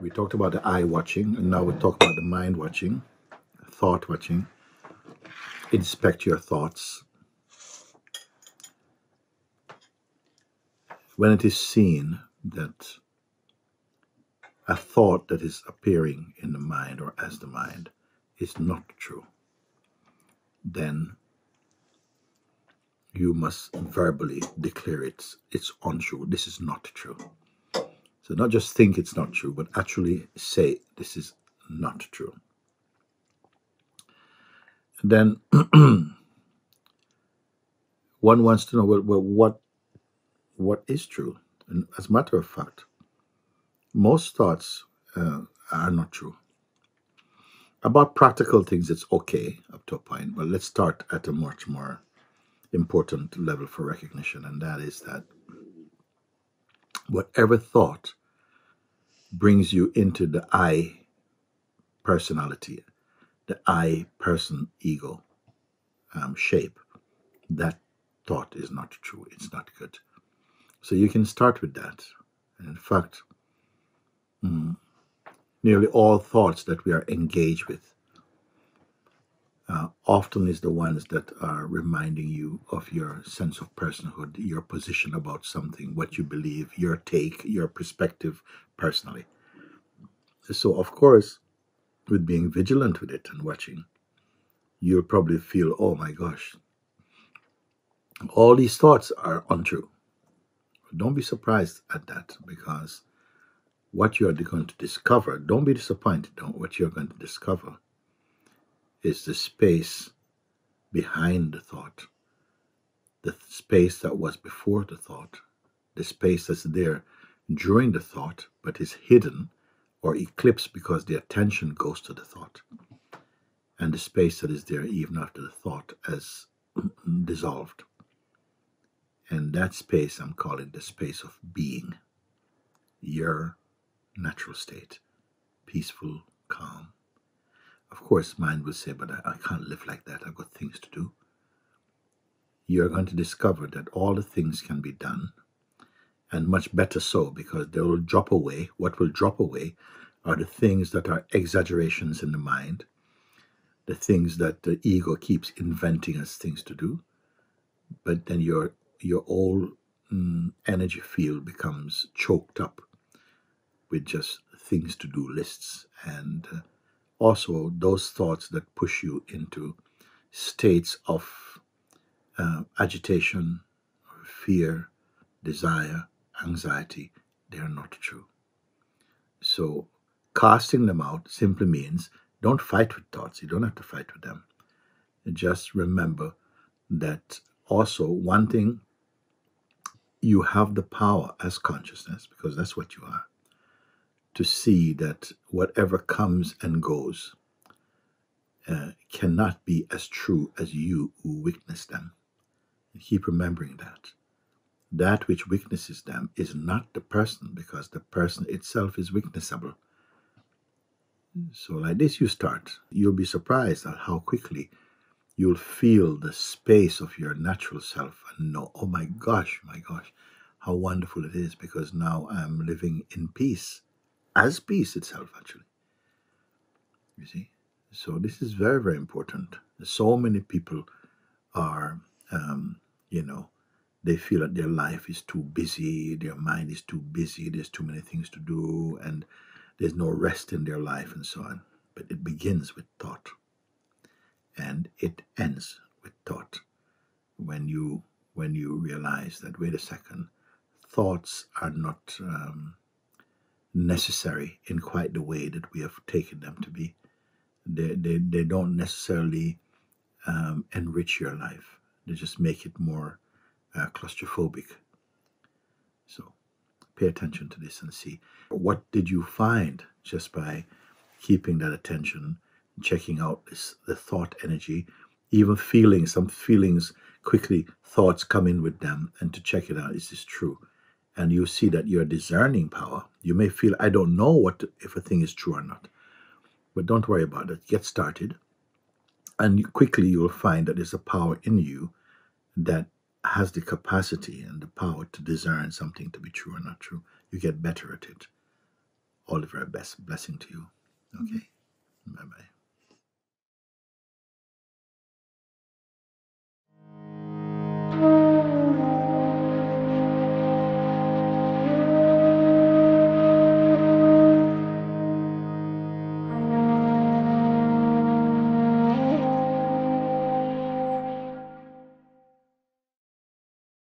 We talked about the eye watching, and now we talk about the mind watching, thought watching. Inspect your thoughts. When it is seen that a thought that is appearing in the mind or as the mind is not true, then you must verbally declare it's untrue. This is not true. So not just think it's not true, but actually say this is not true. And then one wants to know, well, what is true? And as a matter of fact, most thoughts are not true. About practical things, it's okay up to a point, but let's start at a much more important level for recognition, and that is that whatever thought brings you into the I personality, the I person ego shape, that thought is not true. It's not good. So you can start with that. And in fact, nearly all thoughts that we are engaged with often is the ones that are reminding you of your sense of personhood, your position about something, what you believe, your take, your perspective personally. So, of course, with being vigilant with it and watching, you'll probably feel, oh my gosh, all these thoughts are untrue. Don't be surprised at that, because what you are going to discover, don't be disappointed. What you're going to discover is the space behind the thought, the space that was before the thought, the space that's there during the thought, but is hidden or eclipsed because the attention goes to the thought, and the space that is there even after the thought has dissolved. And that space I'm calling the space of being, your natural state, peaceful, calm. Of course, mind will say, but I can't live like that. I've got things to do. You're going to discover that all the things can be done, and much better so, because they will drop away. What will drop away are the things that are exaggerations in the mind, the things that the ego keeps inventing as things to do. But then your whole energy field becomes choked up with just things to do lists, and also those thoughts that push you into states of agitation, fear, desire, anxiety. They are not true. So casting them out simply means don't fight with thoughts. You don't have to fight with them. Just remember that also one thing, you have the power as consciousness, because that's what you are, to see that whatever comes and goes cannot be as true as you who witness them. And keep remembering that. That which witnesses them is not the person, because the person itself is witnessable. So like this you start. You'll be surprised at how quickly you'll feel the space of your natural self and know, oh my gosh, how wonderful it is, because now I'm living in peace, as peace itself, actually. You see? So this is very, very important. So many people are, they feel that their life is too busy, their mind is too busy, there's too many things to do, and there's no rest in their life and so on. But it begins with thought, and it ends with thought. When you realize that, wait a second, thoughts are not necessary in quite the way that we have taken them to be. They don't necessarily enrich your life. They just make it more claustrophobic. So pay attention to this and see, what did you find just by keeping that attention, checking out the thought energy, even feeling some feelings quickly, thoughts come in with them, and to check it out, is this true? And you see that your discerning power, you may feel, I don't know if a thing is true or not. But don't worry about it. Get started. And quickly you'll find that there's a power in you that has the capacity and the power to discern something to be true or not true. You get better at it. All the very best. Blessing to you. Okay. Bye-bye.